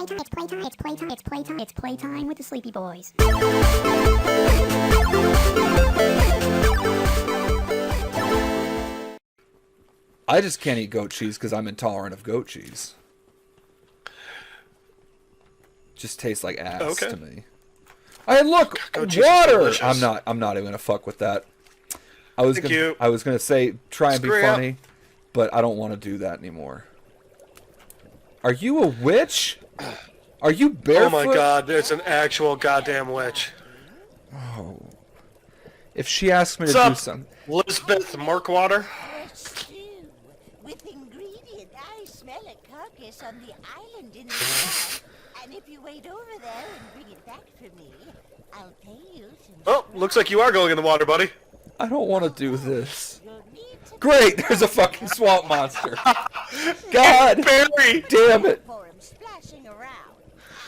It's playtime with the Sleepy Boys. I just can't eat goat cheese because I'm intolerant of goat cheese. Just tastes like ass to me. Hey, look, goat cheese is water. delicious. I'm not even gonna fuck with that. I was gonna say try and be Screw funny, but I don't want to do that anymore. Are you a witch? Are you barefoot? Oh my god, it's an actual goddamn witch. Oh. If she asks me to What's do up, something. Elizabeth Murkwater? With ingredient, I smell a carcass on the island in the south, and if you wait over there and bring it back for me, I'll pay you some. Oh, looks like you are going in the water, buddy. I don't want to do this. You'll need to Great, there's a fucking swamp monster. God Barry! damn it. for him splashing around,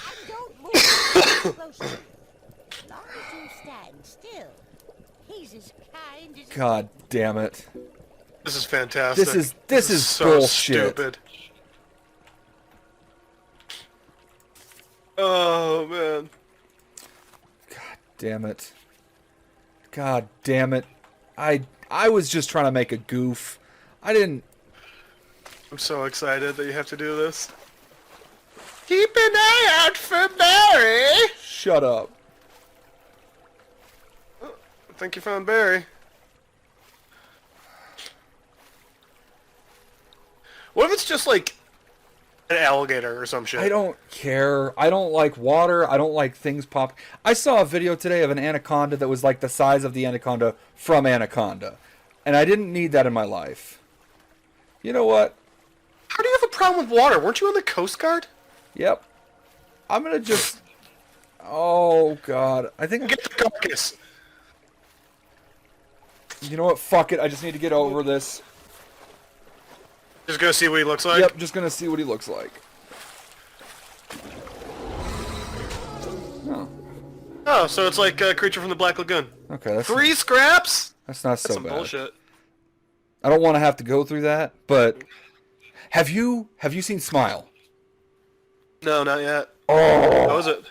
and don't move too close to him. As long as you stand still, he's as kind as. God damn it. This is fantastic. This is so bullshit. stupid. Oh, man. God damn it. God damn it. I was just trying to make a goof. I didn't. I'm so excited that you have to do this. Keep an eye out for Barry! Shut up. I think you found Barry. What if it's just like an alligator or some shit? I don't care. I don't like water. I don't like things pop. I saw a video today of an anaconda that was like the size of the anaconda from Anaconda. And I didn't need that in my life. You know what? How do you have a problem with water? Weren't you on the Coast Guard? Yep. I'm gonna just... Oh, God. I think... Get the carcass. You know what? Fuck it. I just need to get over this. Just go see what he looks like? Yep, just gonna see what he looks like. Oh. Oh, so it's like a creature from the Black Lagoon. Okay, that's... 3 scraps? That's not That's so some bad. bullshit. I don't want to have to go through that, but... Have you seen Smile? No, not yet. Oh! How is it?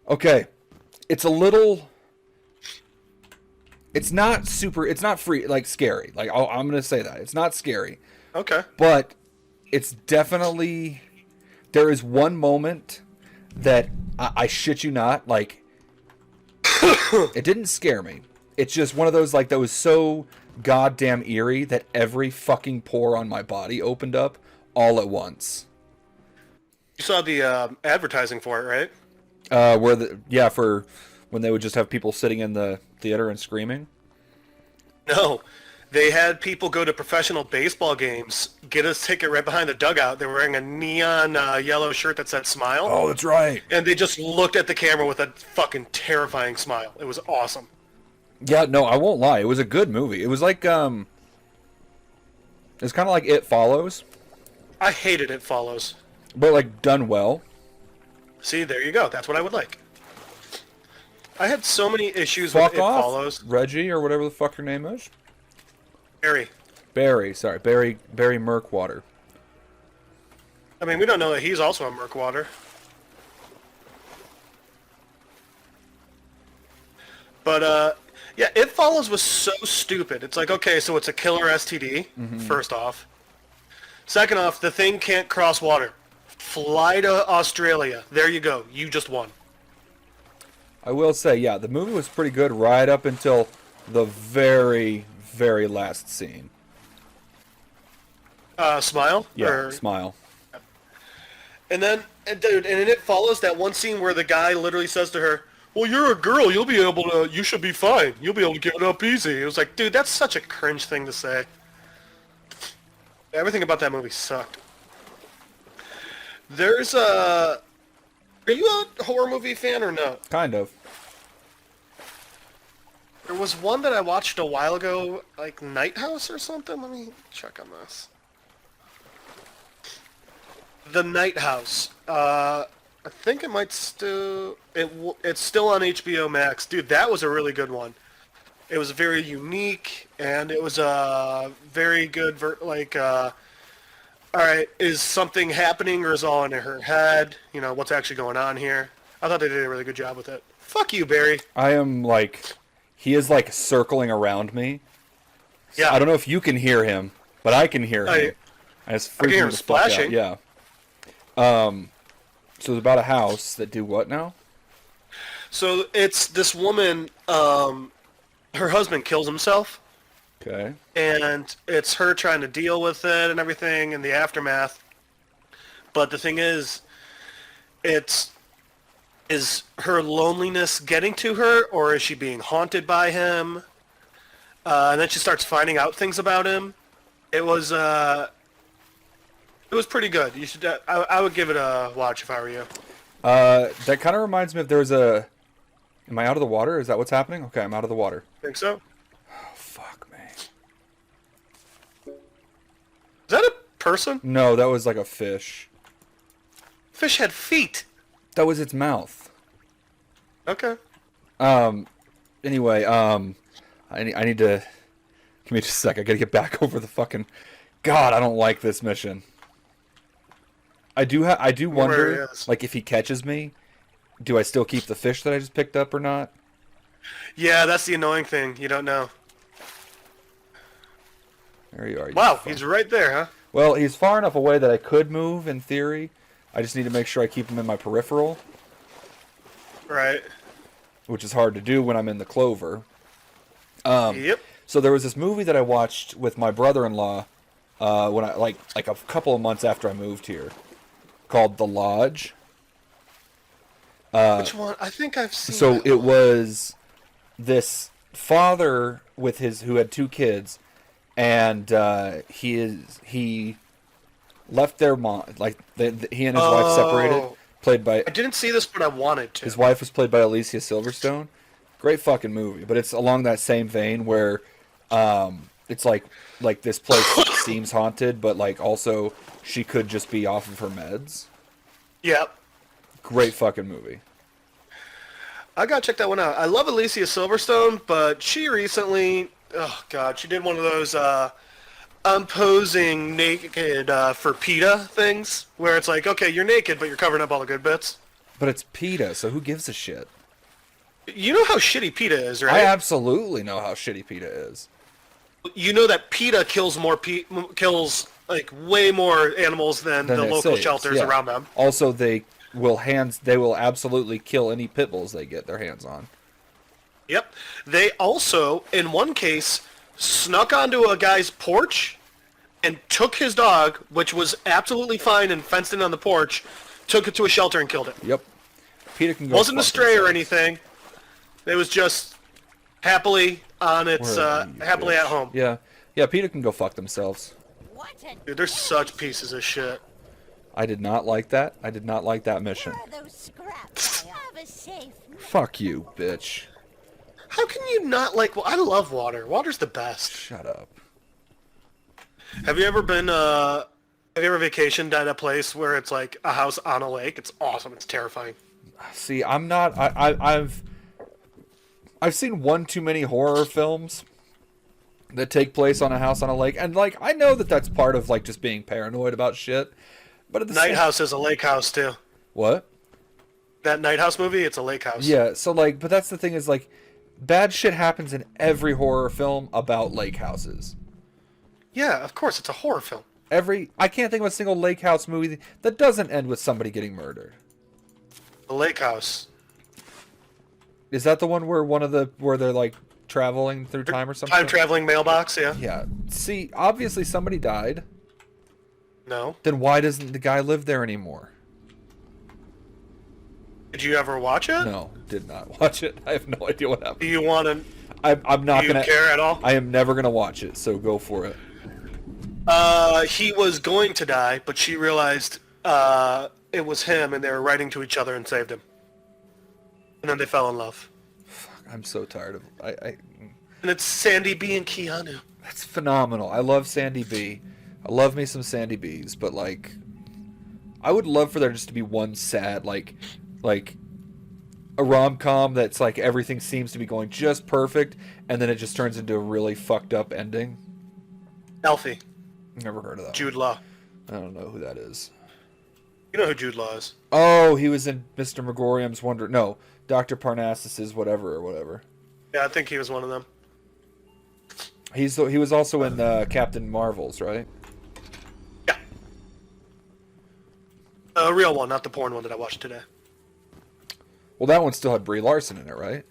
Okay. It's a little... It's not super... It's not free, like, scary. Like, I'm going to say that. It's not scary. Okay. But it's definitely... There is one moment that, I shit you not, like... It didn't scare me. It's just one of those, like, that was so goddamn eerie that every fucking pore on my body opened up all at once. You saw the advertising for it, right? For when they would just have people sitting in the theater and screaming. No. They had people go to professional baseball games, get a ticket right behind the dugout. They were wearing a neon yellow shirt that said Smile. Oh, that's right. And they just looked at the camera with a fucking terrifying smile. It was awesome. Yeah, no, I won't lie. It was a good movie. It was like, it's kind of like It Follows, I hated It Follows. but like done well. See, there you go. That's what I would like. I had so many issues with Fuck It off, Follows. Reggie, or whatever the fuck your name is. Barry. Barry Murkwater. I mean, we don't know that he's also a Murkwater. But, yeah, It Follows was so stupid. It's like, okay, so it's a killer STD, first off. Second off, the thing can't cross water. Fly to Australia. There you go. You just won. I will say, yeah, the movie was pretty good right up until the very, very last scene. Smile? Yeah, Smile. And then, dude, and then It Follows that one scene where the guy literally says to her, well, you're a girl, you should be fine. You'll be able to get it up easy. It was like, dude, that's such a cringe thing to say. Everything about that movie sucked. There's a... Are you a horror movie fan or no? Kind of. There was one that I watched a while ago, like Night House or something. Let me check on this. The Night House. I think it might still... It's still on HBO Max. Dude, that was a really good one. It was very unique, and it was a very good, all right, is something happening or is it all in her head? You know, what's actually going on here? I thought they did a really good job with it. Fuck you, Barry. I am like, he is like circling around me. Yeah. I don't know if you can hear him, but I can hear him. And it's I can hear freaking him the fuck out. splashing. Yeah. So it's about a house that do what now? So it's this woman, her husband kills himself, Okay. and it's her trying to deal with it and everything in the aftermath. But the thing is her loneliness getting to her, or is she being haunted by him? And then she starts finding out things about him. It was pretty good. You should. I would give it a watch if I were you. That kind of reminds me of there's a... Am I out of the water? Is that what's happening? Okay, I'm out of the water. Think so? Oh, fuck me. Is that a person? No, that was like a fish. Fish had feet. That was its mouth. Okay. Anyway, I need to... Give me just a sec. I gotta get back over the fucking... God, I don't like this mission. I do wonder, like, if he catches me, do I still keep the fish that I just picked up or not? Yeah, that's the annoying thing. You don't know. There you are. Wow, he's right there, huh? Well, he's far enough away that I could move, in theory. I just need to make sure I keep him in my peripheral, Right. which is hard to do when I'm in the clover. Yep. So there was this movie that I watched with my brother-in-law when I like a couple of months after I moved here, called The Lodge. Which one? I think I've seen. So that it one. was this father with who had two kids, and he left their mom, like he and his wife separated. Played by I didn't see this, but I wanted to. his wife was played by Alicia Silverstone. Great fucking movie, but it's along that same vein where it's like this place seems haunted, but like also she could just be off of her meds. Yep. Great fucking movie. I gotta check that one out. I love Alicia Silverstone, but she recently, oh god, she did one of those I'm posing naked for PETA things, where it's like, okay, you're naked, but you're covering up all the good bits. But it's PETA, so who gives a shit? You know how shitty PETA is, right? I absolutely know how shitty PETA is. You know that PETA kills kills like way more animals than the it local saves, shelters yeah. around them. Also, they will absolutely kill any pit bulls they get their hands on. Yep. They also, in one case, snuck onto a guy's porch and took his dog, which was absolutely fine and fenced in on the porch, took it to a shelter and killed it. Yep. PETA can go. Wasn't a fuck stray or themselves. anything. It was just happily on its Where are you, happily bitch? at home. Yeah. Yeah, PETA can go fuck themselves. What a Dude, they're such pieces of shit. I did not like that. I did not like that mission. Where are those scraps? I have a safe. Fuck you, bitch. How can you not like? Well, I love water. Water's the best. Shut up. Have you ever been? Have you ever vacationed at a place where it's like a house on a lake? It's awesome. It's terrifying. See, I'm not. I've seen one too many horror films that take place on a house on a lake, and like I know that that's part of like just being paranoid about shit. But at the Night same... House is a lake house too. What? That Night House movie, it's a lake house. Yeah. So like, but that's the thing is like, bad shit happens in every horror film about lake houses. Yeah, of course, it's a horror film. I can't think of a single lake house movie that doesn't end with somebody getting murdered. The lake house. Is that the one where they're like traveling through time or something? Time traveling mailbox, yeah. Yeah. See, obviously somebody died. No. Then why doesn't the guy live there anymore? Did you ever watch it? No, did not watch it. I have no idea what happened. Do you want to? I'm not Do you gonna care at all? I am never gonna watch it. So go for it. He was going to die, but she realized it was him, and they were writing to each other and saved him. And then they fell in love. Fuck, I'm so tired of. And it's Sandy B and Keanu. That's phenomenal. I love Sandy B. I love me some Sandy B's, but like, I would love for there just to be one sad like a rom-com that's like everything seems to be going just perfect, and then it just turns into a really fucked up ending. Elfie. Never heard of that. Jude Law. I don't know who that is. You know who Jude Law is. Oh, he was in Mr. Megorium's Wonder... No, Dr. Parnassus's whatever. Yeah, I think he was one of them. He was also in Captain Marvel's, right? Yeah. A real one, not the porn one that I watched today. Well, that one still had Brie Larson in it, right?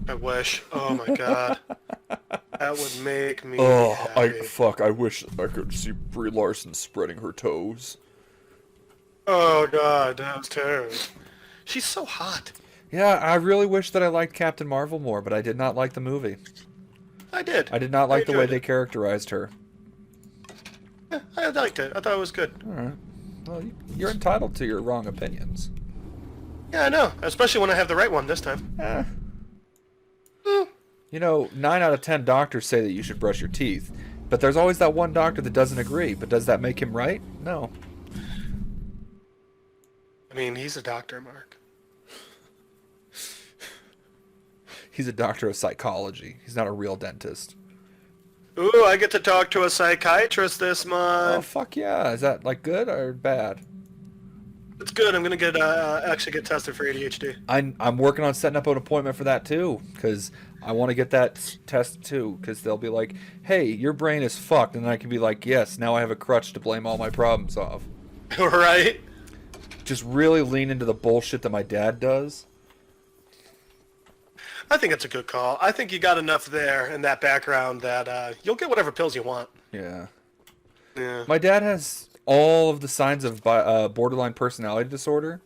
I wish. Oh my god. That would make me I happy. wish I could see Brie Larson spreading her toes. Oh god, that was terrible. She's so hot. Yeah, I really wish that I liked Captain Marvel more, but I did not like the movie. I did. I did not like the way enjoyed they it. characterized her. Yeah, I liked it. I thought it was good. Alright. Well, you're entitled to your wrong opinions. Yeah, I know. Especially when I have the right one this time. Eh. You know, 9 out of 10 doctors say that you should brush your teeth, but there's always that one doctor that doesn't agree. But does that make him right? No. I mean, he's a doctor, Mark. He's a doctor of psychology. He's not a real dentist. Ooh, I get to talk to a psychiatrist this Oh, month. fuck yeah. Is that, like, good or bad? It's good. I'm gonna get actually get tested for ADHD. I'm working on setting up an appointment for that, too, because I want to get that test, too, because they'll be like, hey, your brain is fucked, and then I can be like, yes, now I have a crutch to blame all my problems off. Right? Just really lean into the bullshit that my dad does. I think it's a good call. I think you got enough there in that background that you'll get whatever pills you want. Yeah. Yeah. My dad has all of the signs of borderline personality disorder.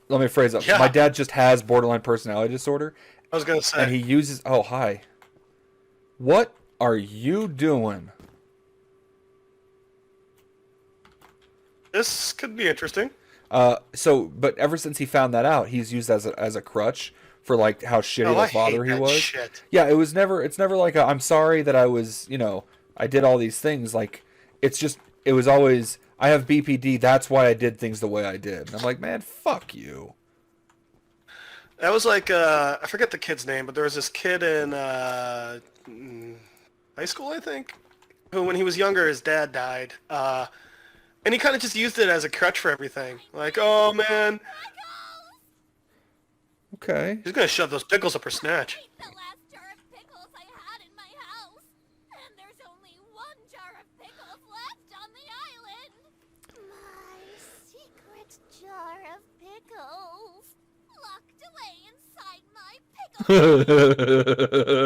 Let me phrase it. Yeah. My dad just has borderline personality disorder, I was gonna say. and he uses... Oh, hi. What are you doing? This could be interesting. But ever since he found that out, he's used as a crutch for, like, how shitty Oh, of I a father hate he that was. shit. Yeah, it's never like I'm sorry that I was, I did all these things. Like, it was always, I have BPD, that's why I did things the way I did. And I'm like, man, fuck you. That was like I forget the kid's name, but there was this kid in high school, I think, who when he was younger, his dad died, and he kind of just used it as a crutch for everything. Like, oh man, Okay. he's gonna shove those pickles up her snatch. The last jar of pickles I had in my house, and there's only one jar of pickles left on the island. My secret jar of pickles, locked away inside my pickle.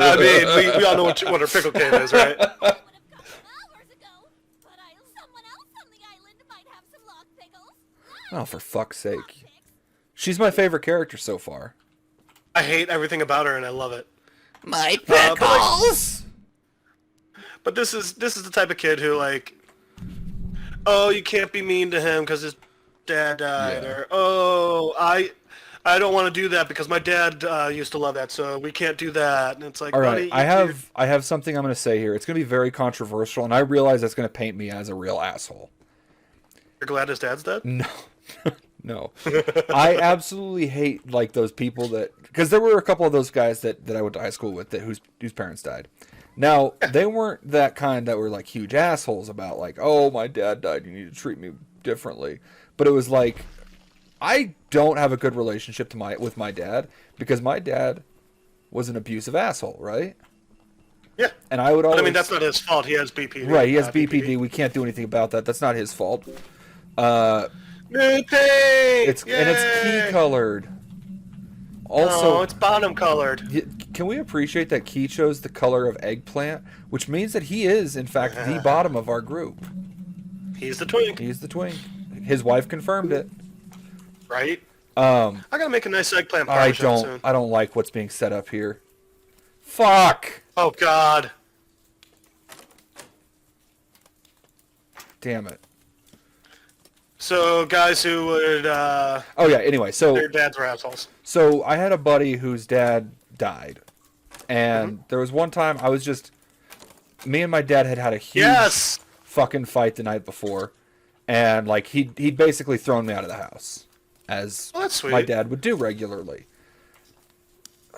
I mean, we all know what her pickle cave is, right? I would have gotten hours ago, but someone else on the island might have some locked pickles. Oh, for fuck's sake. She's my favorite character so far. I hate everything about her, and I love it. My but, like, pickles! But this is the type of kid who like, oh, you can't be mean to him because his dad died, Yeah. or oh, I don't want to do that because my dad used to love that, so we can't do that. And it's like, All buddy, right, I have something I'm going to say here. It's going to be very controversial, and I realize that's going to paint me as a real asshole. You're glad his dad's dead? No. No. I absolutely hate, like, those people that... Because there were a couple of those guys that I went to high school with whose parents died. Now, they weren't that kind that were, like, huge assholes about, like, oh, my dad died, you need to treat me differently. But it was like, I don't have a good relationship with my dad because my dad was an abusive asshole, right? Yeah. And I would always... But, I mean, that's not his fault. He has BPD. Right, he has BPD. We can't do anything about that. That's not his fault. New paint! And it's key colored. Also, Oh, it's bottom colored. can we appreciate that Key chose the color of eggplant, which means that he is, in fact, the bottom of our group. He's the twink, He's the twink. His wife confirmed it. right? I I gotta make a nice eggplant parmesan soon. don't like what's being set up here. Fuck! Oh God! Damn it. So guys who would Oh yeah. Anyway, their dads were assholes. So I had a buddy whose dad died, and there was one time me and my dad had a huge Yes. fucking fight the night before, and like he'd basically thrown me out of the house, as Well, that's sweet. my dad would do regularly.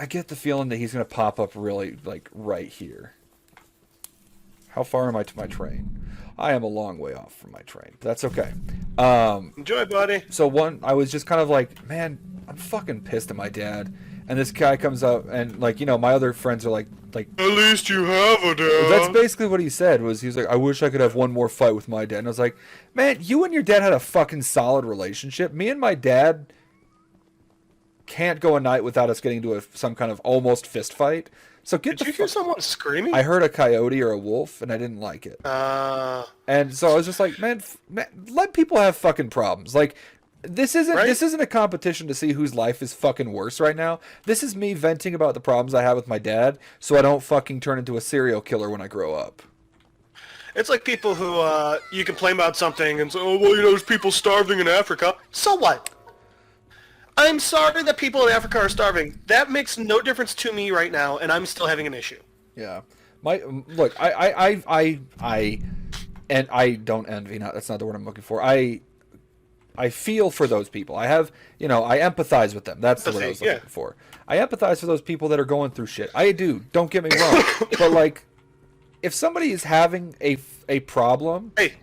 I get the feeling that he's gonna pop up really like right here. How far am I to my train? I am a long way off from my train. But that's okay. Enjoy, buddy. So I was just kind of like, man, I'm fucking pissed at my dad. And this guy comes up and like, my other friends are like, at least you have a dad. that's basically what he said. He was like, I wish I could have one more fight with my dad. And I was like, man, you and your dad had a fucking solid relationship. Me and my dad can't go a night without us getting into some kind of almost fist fight. So Did you hear someone screaming? I heard a coyote or a wolf, and I didn't like it. And so I was just like, man, let people have fucking problems. Like, this isn't a competition to see whose life is fucking worse right now. This is me venting about the problems I have with my dad, so I don't fucking turn into a serial killer when I grow up. It's like people who you complain about something and say, oh, well, there's people starving in Africa. So what? I'm sorry that people in Africa are starving. That makes no difference to me right now, and I'm still having an issue. Yeah. Look, I don't envy. That's not the word I'm looking for. I feel for those people. I have, I empathize with them. That's the word I was looking for. I empathize for those people that are going through shit. I do. Don't get me wrong. But like, if somebody is having a problem, hey,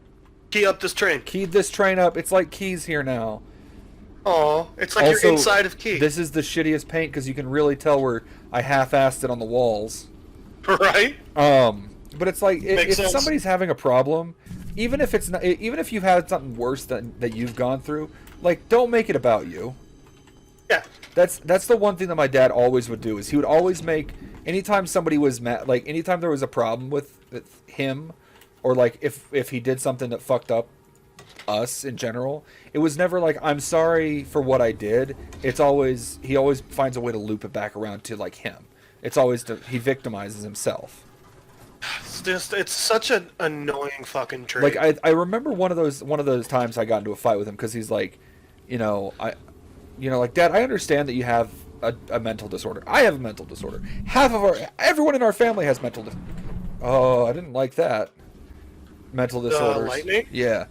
key up this train. Key this train up. It's like Key's here now. Oh, it's like also, you're inside of Key. This is the shittiest paint because you can really tell where I half-assed it on the walls. Right. But it's like if somebody's having a problem, even if it's not, even if you've had something worse that you've gone through, like, don't make it about you. Yeah. That's the one thing that my dad always would do, is he would always make, anytime somebody was mad, like anytime there was a problem with him, or like if he did something that fucked up us in general, it was never like, I'm sorry for what I did. It's always, he always finds a way to loop it back around to like him. It's always he victimizes himself. It's such an annoying fucking trait. Like I remember one of those times I got into a fight with him because he's like, like, Dad, I understand that you have a mental disorder. I have a mental disorder. Everyone in our family has mental. Oh, I didn't like that. Mental disorders. Lightning? Yeah,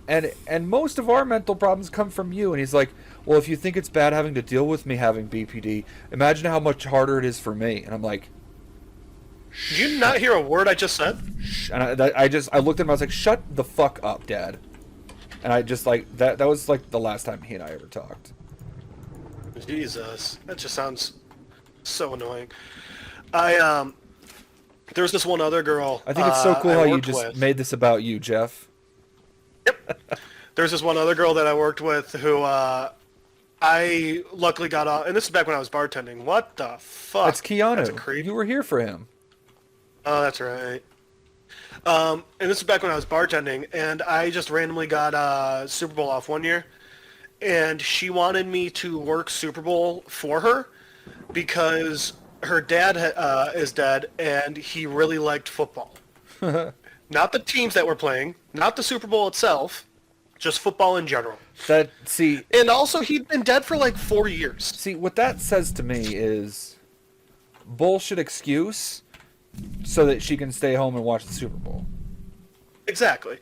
and most of our mental problems come from you. And he's like, well, if you think it's bad having to deal with me having BPD, imagine how much harder it is for me. And I'm like, did you not hear a word I just said? And I looked at him, I was like, shut the fuck up, Dad. And I just like, that was like the last time he and I ever talked. Jesus, that just sounds so annoying. There was this one other girl. I think it's so cool how you just made this about you, Jeff. Yep. There's this one other girl that I worked with who I luckily got off, and this is back when I was bartending. What the fuck? That's Keanu. That's a creep. You were here for him. Oh, that's right. And this is back when I was bartending, and I just randomly got Super Bowl off one year, and she wanted me to work Super Bowl for her because her dad is dead, and he really liked football. Not the teams that were playing, not the Super Bowl itself, just football in general. And also, he'd been dead for like 4 years. See, what that says to me is bullshit excuse so that she can stay home and watch the Super Bowl. Exactly.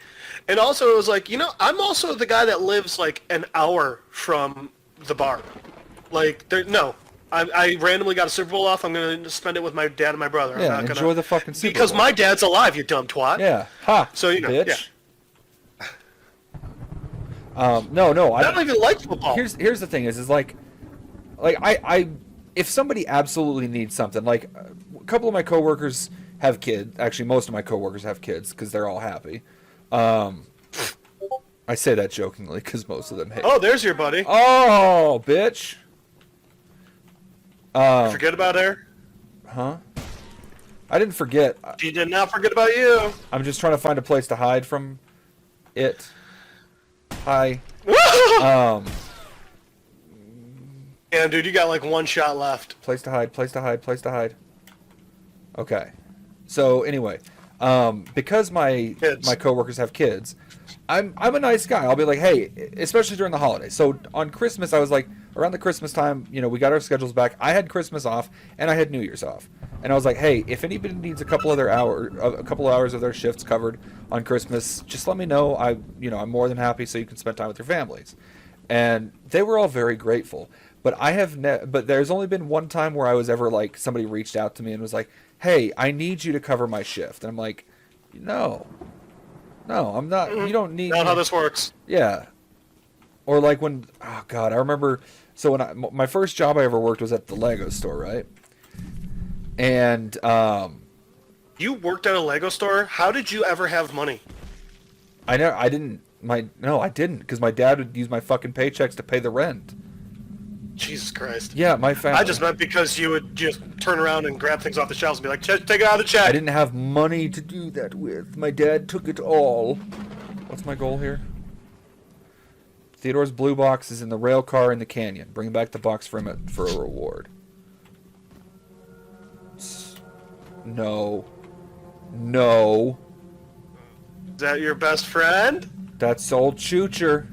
And also, it was like, I'm also the guy that lives like an hour from the bar. Like, I randomly got a Super Bowl off. I'm going to spend it with my dad and my brother. Yeah, I'm not enjoy the fucking Super Bowl. Because my dad's alive, you dumb twat. Yeah. Ha. So, bitch. Yeah. No. I don't even like football. Here's the thing is like I if somebody absolutely needs something, like a couple of my coworkers have kids. Actually, most of my coworkers have kids because they're all happy. I say that jokingly because most of them hate. Oh, there's your buddy. Oh, bitch. Forget about her? Huh? I didn't forget. She did not forget about you. I'm just trying to find a place to hide from it. Hi. Yeah, dude, you got like one shot left. Place to hide. Okay. So anyway, because my coworkers have kids, I'm a nice guy. I'll be like, hey, especially during the holidays. So on Christmas, I was like, around the Christmas time, we got our schedules back. I had Christmas off and I had New Year's off. And I was like, hey, if anybody needs a couple of hours of their shifts covered on Christmas, just let me know. I'm more than happy so you can spend time with your families. And they were all very grateful. But but there's only been one time where I was ever like, somebody reached out to me and was like, hey, I need you to cover my shift. And I'm like, no, No, I'm not. You don't need. Not how this works. Yeah. Or like when, oh god, I remember. So when my first job I ever worked was at the Lego store, right? And You worked at a Lego store? How did you ever have money? I didn't because my dad would use my fucking paychecks to pay the rent. Jesus Christ. Yeah, my family. I just meant because you would just turn around and grab things off the shelves and be like, take it out of the check. I didn't have money to do that with. My dad took it all. What's my goal here? Theodore's blue box is in the rail car in the canyon. Bring back the box for him for a reward. No. No. Is that your best friend? That's old Choocher.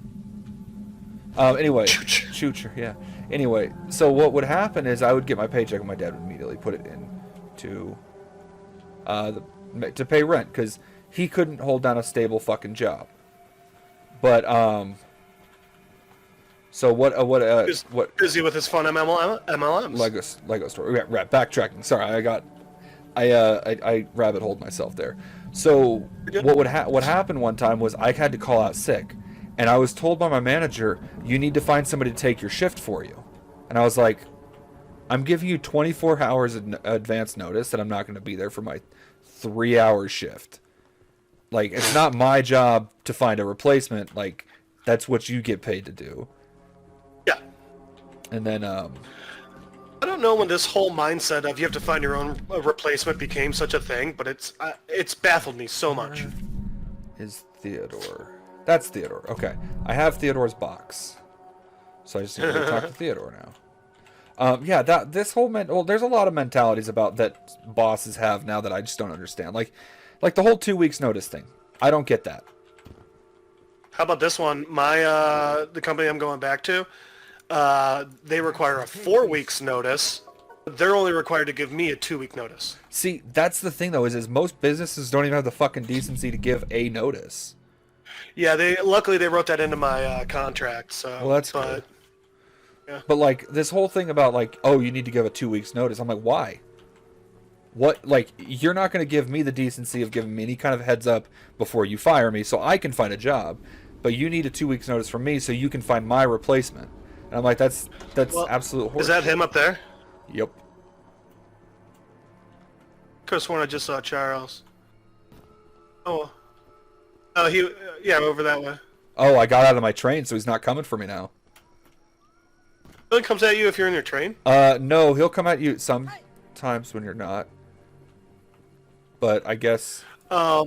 Anyway. Chooch. Choocher, yeah. Anyway, so what would happen is I would get my paycheck and my dad would immediately put it in to pay rent because he couldn't hold down a stable fucking job. But so what Busy with his fun MLMs. Lego store. Yeah, backtracking. Sorry, I rabbit holed myself there. So what happened one time was I had to call out sick, and I was told by my manager, "You need to find somebody to take your shift for you." And I was like, "I'm giving you 24 hours advance notice that I'm not going to be there for my 3-hour shift. Like, it's not my job to find a replacement. Like, that's what you get paid to do." Yeah. And then I don't know when this whole mindset of you have to find your own replacement became such a thing, but it's baffled me so much. is Theodore. That's Theodore. Okay. I have Theodore's box. So I just need to go talk to Theodore now. Yeah, there's a lot of mentalities about that bosses have now that I just don't understand. Like the whole 2 weeks notice thing. I don't get that. How about this one? The company I'm going back to, they require a 4 weeks notice. They're only required to give me a 2 week notice. See, that's the thing though, is most businesses don't even have the fucking decency to give a notice. Yeah, luckily they wrote that into my contract. So, Well, that's good. Yeah. But like this whole thing about like, oh, you need to give a 2 weeks notice. I'm like, why? What, like, you're not going to give me the decency of giving me any kind of heads up before you fire me so I can find a job, but you need a 2 weeks notice from me so you can find my replacement. And I'm like, that's absolute horror. Is that him up there? Yep. Could have sworn I just saw Charles. Oh, yeah, over that way. Oh, I got out of my train, so he's not coming for me now. He comes at you if you're in your train? No, he'll come at you sometimes when you're not. But I guess... Ah,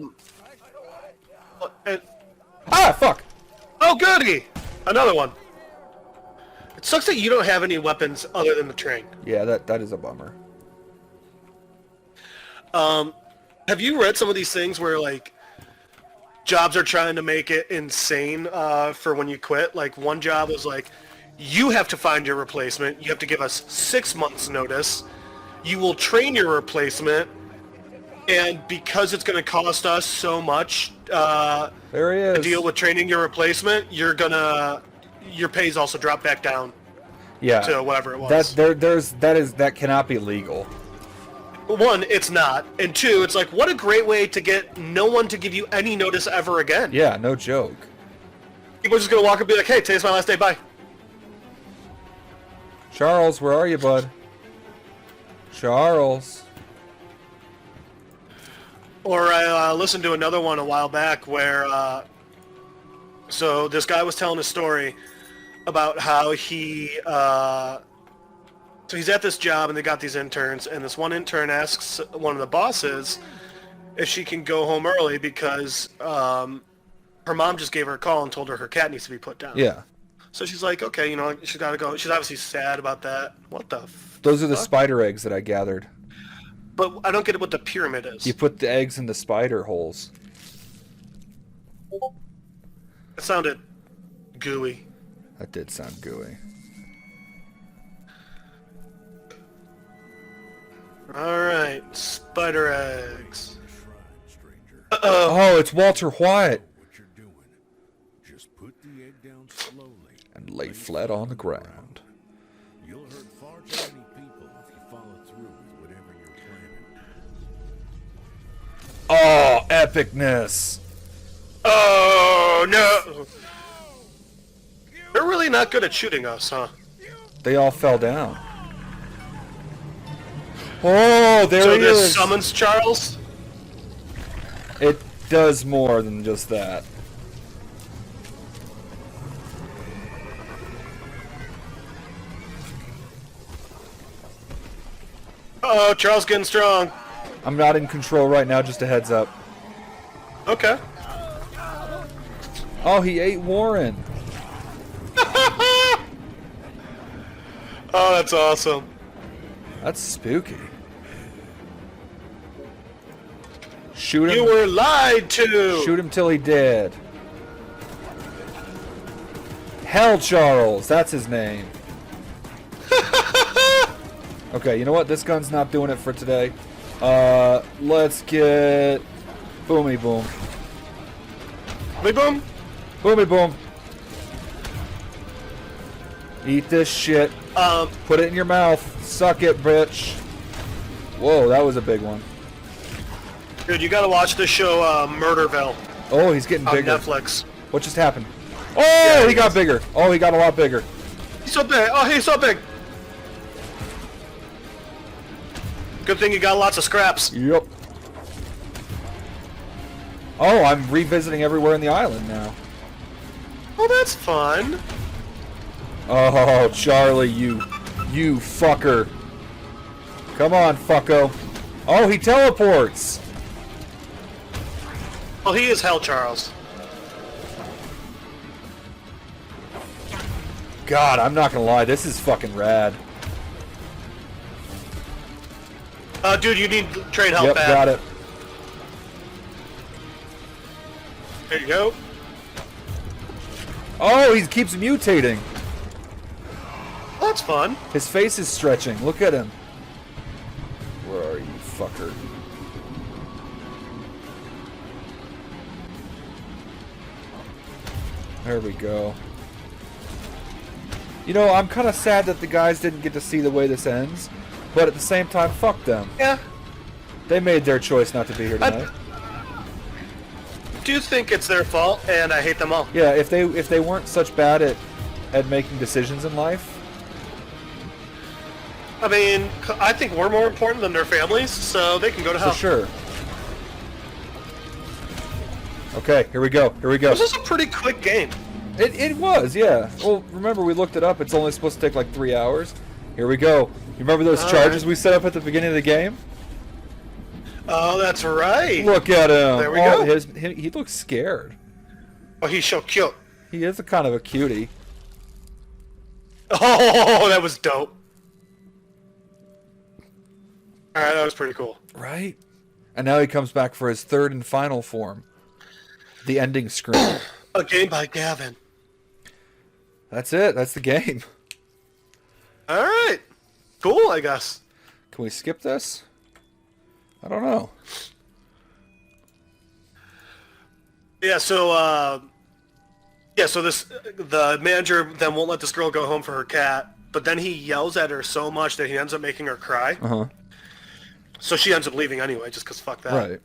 fuck! Oh, goody! Another one. It sucks that you don't have any weapons other than the train. Yeah, that is a bummer. Have you read some of these things where, like, jobs are trying to make it insane for when you quit? Like, one job was like, you have to find your replacement. You have to give us 6 months notice. You will train your replacement. And because it's going to cost us so much there he is. to deal with training your replacement, your pay's also drop back down to whatever it was. That cannot be legal. One, it's not. And two, it's like, what a great way to get no one to give you any notice ever again. Yeah, no joke. People are just going to walk up and be like, hey, today's my last day, bye. Charles, where are you, bud? Charles. Or I listened to another one a while back where, so this guy was telling a story about how so he's at this job and they got these interns, and this one intern asks one of the bosses if she can go home early because her mom just gave her a call and told her cat needs to be put down. Yeah. So she's like, okay, she's got to go. She's obviously sad about that. What the Those are the spider eggs that I gathered. But I don't get what the pyramid is. You put the eggs in the spider holes. It sounded gooey. That did sound gooey. Alright, spider eggs. Oh, it's Walter White. Just put the egg down slowly and lay flat on the ground. You'll hurt far too many people if you follow through with whatever you're planning. Oh, epicness. Oh, no! They're really not good at shooting us, huh? They all fell down. Oh, there So he this is. summons Charles? It does more than just that. Uh-oh, Charles getting strong. I'm not in control right now, just a heads up. Okay. Oh, he ate Warren. Oh, that's awesome. That's spooky. Shoot him. You were lied to! Shoot him till he dead. Hell Charles, that's his name. Okay, you know what? This gun's not doing it for today. Let's get Boomy Boom. Boom, boom. Boomy Boom. Eat this shit. Put it in your mouth. Suck it, bitch. Whoa, that was a big one. Dude, you gotta watch this show, Murderville, Oh, he's getting on bigger. Netflix. What just happened? Oh, Yeah, he got bigger. Oh, he got a lot bigger. He's so big. Oh, he's so big. Good thing you got lots of scraps. Yep. Oh, I'm revisiting everywhere in the island now. Oh, that's fun. Oh, Charlie, you fucker. Come on, fucko. Oh, he teleports. Well, he is Hell Charles. God, I'm not gonna lie, this is fucking rad. Dude, you need trade help Yep, back. got it. There you go. Oh, he keeps mutating. Well, that's fun. His face is stretching. Look at him. Where are you, fucker? There we go. You know, I'm kind of sad that the guys didn't get to see the way this ends, but at the same time, fuck them. Yeah. They made their choice not to be here tonight. Do you think it's their fault? And I hate them all. Yeah, if they weren't such bad at making decisions in life. I mean, I think we're more important than their families, so they can go to hell. For sure. Okay, here we go. Here we go. This is a pretty quick game. It was, yeah. Well, remember we looked it up. It's only supposed to take like 3 hours. Here we go. You remember those charges we set up at the beginning of the game? Oh, that's right. Look at him. There we go. He looks scared. Oh, he's so cute. He is a kind of a cutie. Oh, that was dope. Alright, that was pretty cool. Right? And now he comes back for his third and final form. The ending screen. A game by Gavin. That's it. That's the game. Alright. Cool, I guess. Can we skip this? I don't know. Yeah, so, the manager then won't let this girl go home for her cat, but then he yells at her so much that he ends up making her cry. Uh-huh. So she ends up leaving anyway, just because fuck that. Right.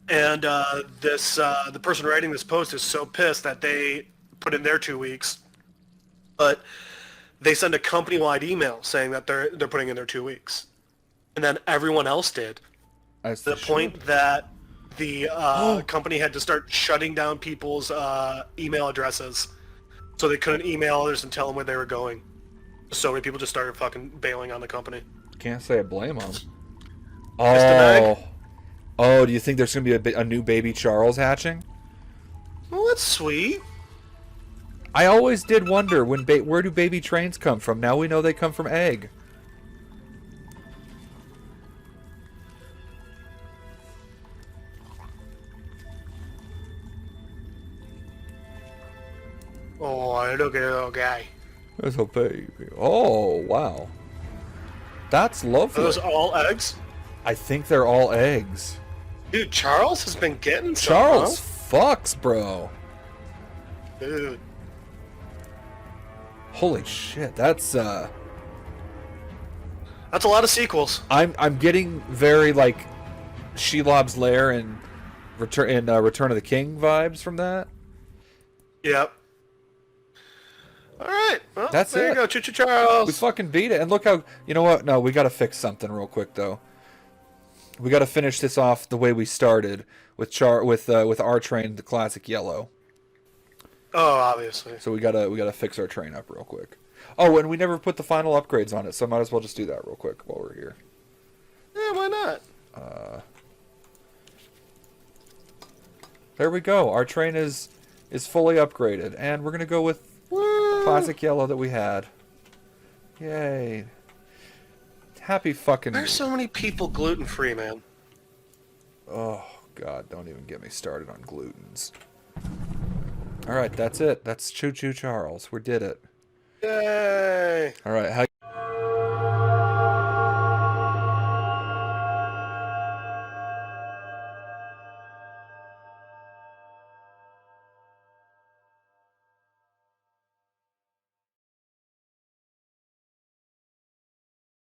And the person writing this post is so pissed that they put in their 2 weeks, but they send a company-wide email saying that they're putting in their 2 weeks, and then everyone else did. As To the they point should. that the company had to start shutting down people's email addresses, so they couldn't email others and tell them where they were going. So many people just started fucking bailing on the company. Can't say I blame him. Meg? Oh, do you think there's going to be a new baby Charles hatching? Well, that's sweet. I always did wonder where do baby trains come from? Now we know they come from egg. Oh, look at that little guy. There's a baby. Oh, wow. That's Are lovely. those all eggs? I think they're all eggs. Dude, Charles has been getting some, Charles fucks, bro. huh? Dude. Holy shit, that's That's a lot of sequels. I'm getting very like Shelob's Lair and Return of the King vibes from that. Yep. All right. Well, That's there it. you go, Choo-Choo Charles. We fucking beat it. And look how, you know what? No, we got to fix something real quick though. We got to finish this off the way we started with our train, the classic yellow. Oh, obviously. So we gotta fix our train up real quick. Oh, and we never put the final upgrades on it, so I might as well just do that real quick while we're here. Yeah, why not? There we go. Our train is fully upgraded, and we're gonna go with classic yellow that we had. Yay! Happy fucking. There's so many people gluten-free, man. Oh God! Don't even get me started on glutens. All right, that's it. That's Choo-Choo Charles. We did it. Yay! All right, how